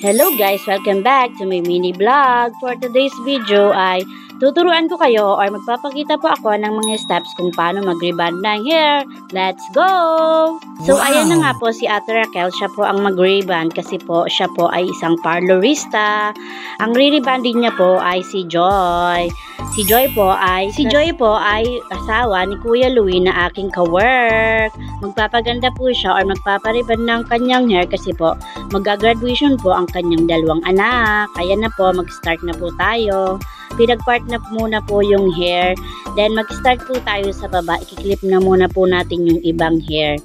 Hello guys! Welcome back to my mini vlog. For today's video ay tuturuan ko kayo or magpapakita po ako ng mga steps kung paano mag-rebond ng hair. Let's go! So ayan na nga po si Ate Raquel, siya po ang mag-rebond kasi po siya po ay isang parlorista. Ang re-rebonding niya po ay si Joy. Si Joy po ay asawa ni Kuya Louie na aking ka-work. Magpapaganda po siya or magpapariband ng kanyang hair kasi po mag-graduation po ang kanyang dalawang anak. Ayan na po, mag-start na po tayo. Pinag-part na muna po yung hair. Then mag-start po tayo sa baba. I-clip na muna po natin yung ibang hair.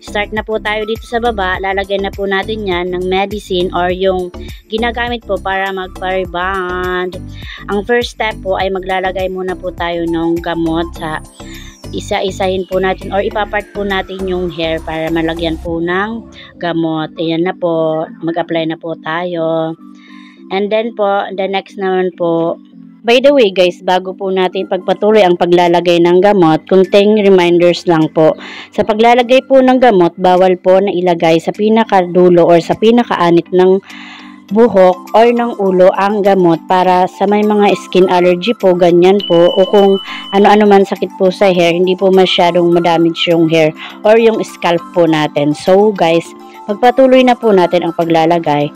Start na po tayo dito sa baba. Lalagyan na po natin yan ng medicine or yung ginagamit po para magpa-rebond. Ang first step po ay maglalagay muna po tayo ng gamot sa isa-isahin po natin or ipapart po natin yung hair para malagyan po ng gamot. Ayan na po, mag-apply na po tayo. And then po, the next naman po, by the way guys, bago po natin pagpatuloy ang paglalagay ng gamot, kunting reminders lang po. Sa paglalagay po ng gamot, bawal po na ilagay sa pinakadulo or sa pinakaanit ng buhok or ng ulo ang gamot para sa may mga skin allergy po, ganyan po, o kung ano-ano man sakit po sa hair, hindi po masyadong madamage yung hair or yung scalp po natin. So guys, magpatuloy na po natin ang paglalagay.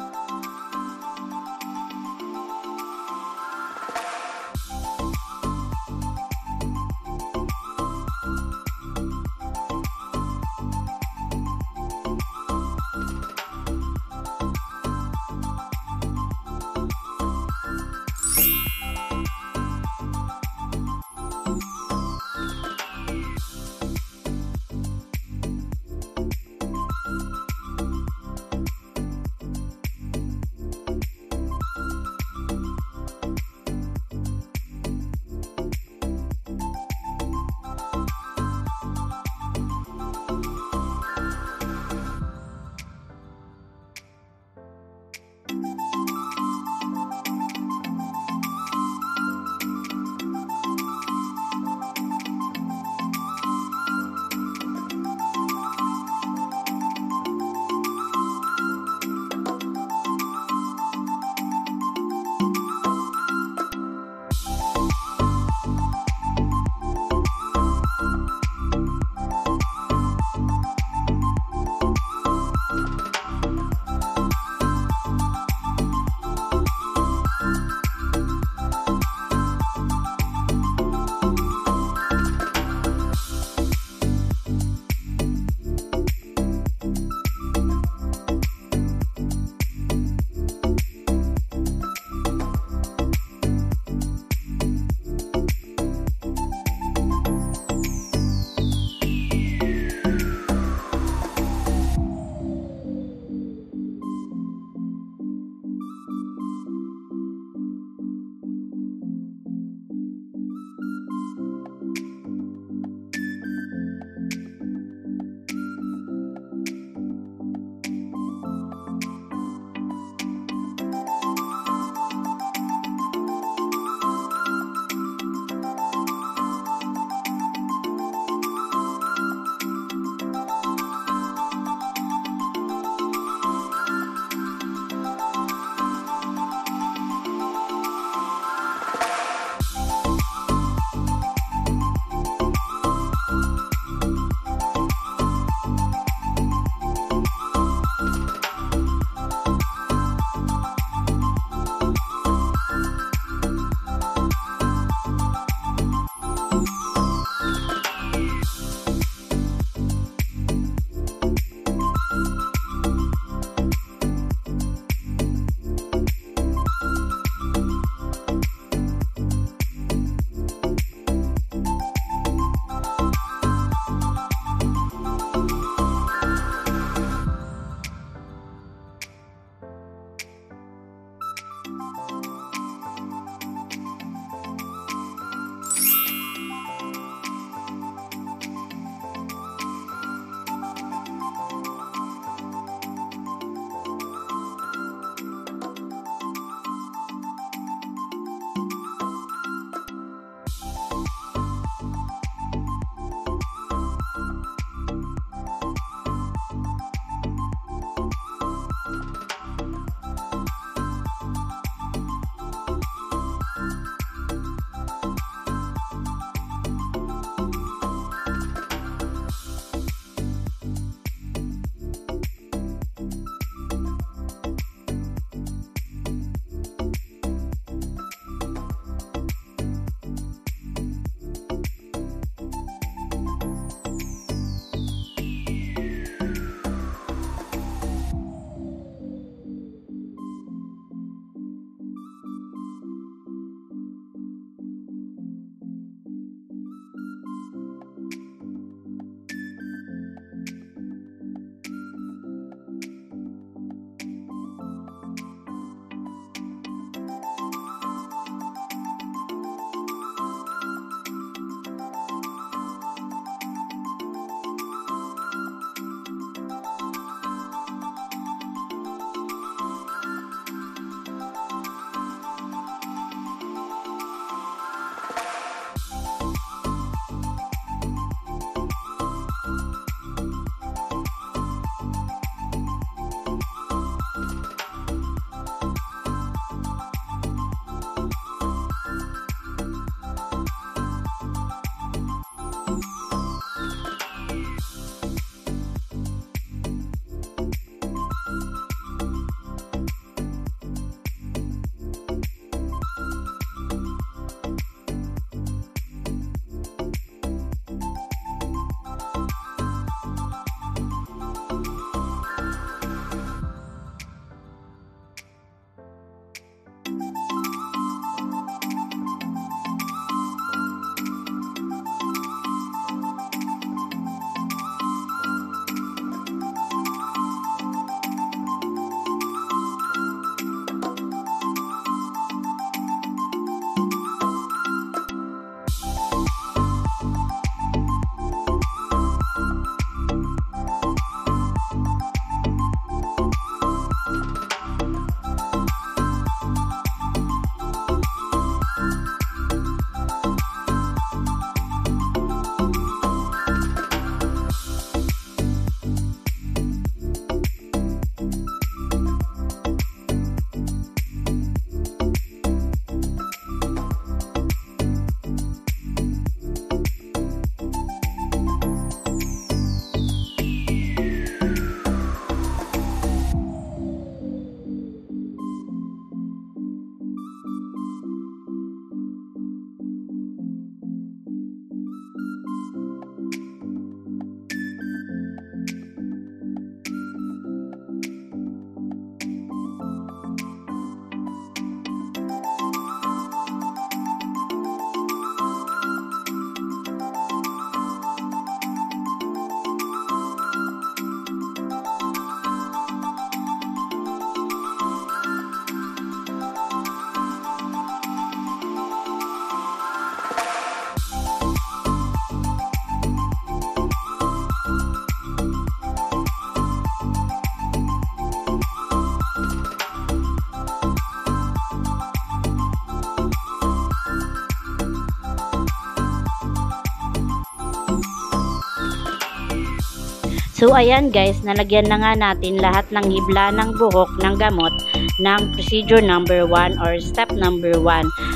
So ayan guys, nalagyan na nga natin lahat ng hibla ng buhok ng gamot ng procedure number 1 or step number 1.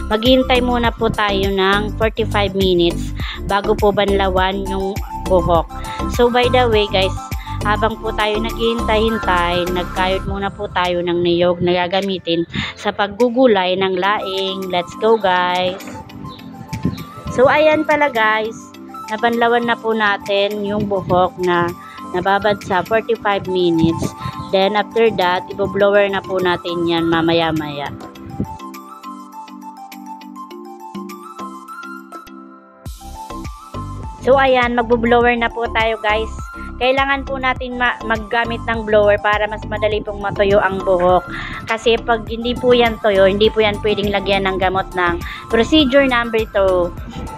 Maghihintay muna po tayo ng 45 minutes bago po banlawan yung buhok. So by the way guys, habang po tayo naghihintay-hintay, nagkayod muna po tayo ng niyog na gagamitin sa paggugulay ng laing. Let's go guys! So ayan pala guys, nabanlawan na po natin yung buhok na nababad sa 45 minutes. Then after that, ibo-blower na po natin yan mamaya-maya. So ayan, magbo-blower na po tayo guys. Kailangan po natin maggamit ng blower para mas madali pong matuyo ang buhok. Kasi pag hindi po yan tuyo, hindi po yan pwedeng lagyan ng gamot ng procedure number 2.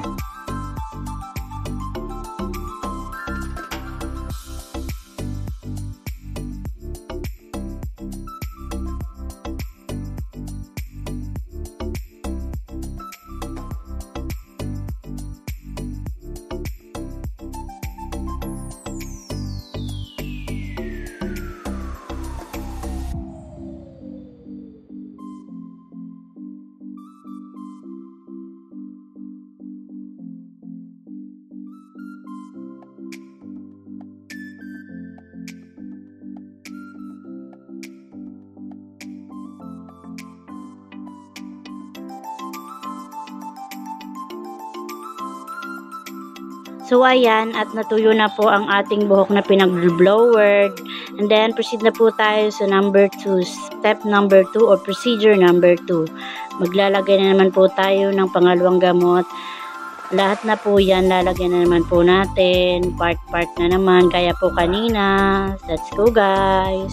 So ayan, at natuyo na po ang ating buhok na pinag-blowered. And then proceed na po tayo sa number 2, step number 2 or procedure number 2. Maglalagay na naman po tayo ng pangalawang gamot. Lahat na po yan, lalagyan na naman po natin. Part na naman, kaya po kanina. Let's go guys!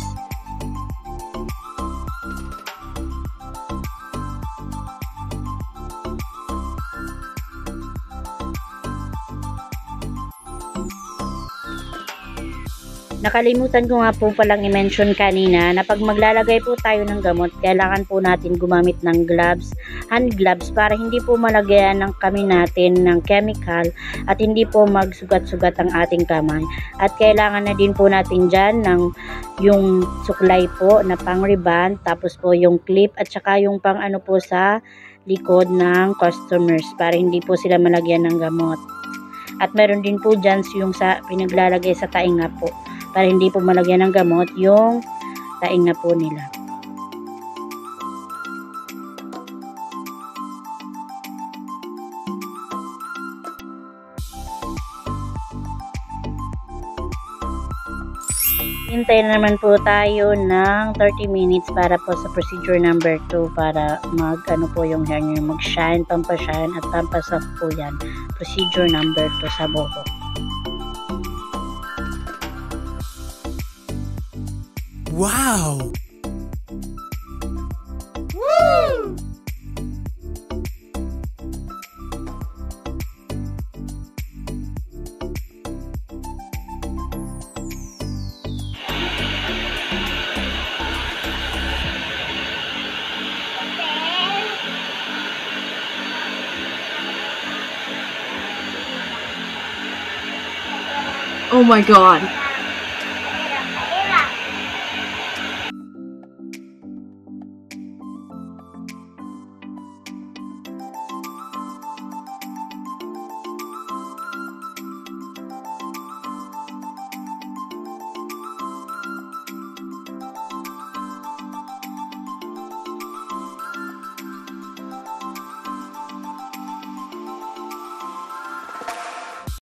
Nakalimutan ko nga po palang i-mention kanina na pag maglalagay po tayo ng gamot, kailangan po natin gumamit ng gloves, hand gloves, para hindi po malagyan ng kamay natin ng chemical at hindi po magsugat-sugat ang ating kamay. At kailangan na din po natin dyan ng yung suklay po na pang ribbon, tapos po yung clip at saka yung pang ano po sa likod ng customers para hindi po sila malagyan ng gamot. At meron din po dyan yung sa pinaglalagay sa tainga po, para hindi po malagyan ng gamot yung tainga po nila. Hintayin na naman po tayo ng 30 minutes para po sa procedure number 2 para ano po yung hair nyo, mag-shine, pampa-shine at pampa-soft po yan. Procedure number 2 sa buhok. Wow! Woo! Oh my god.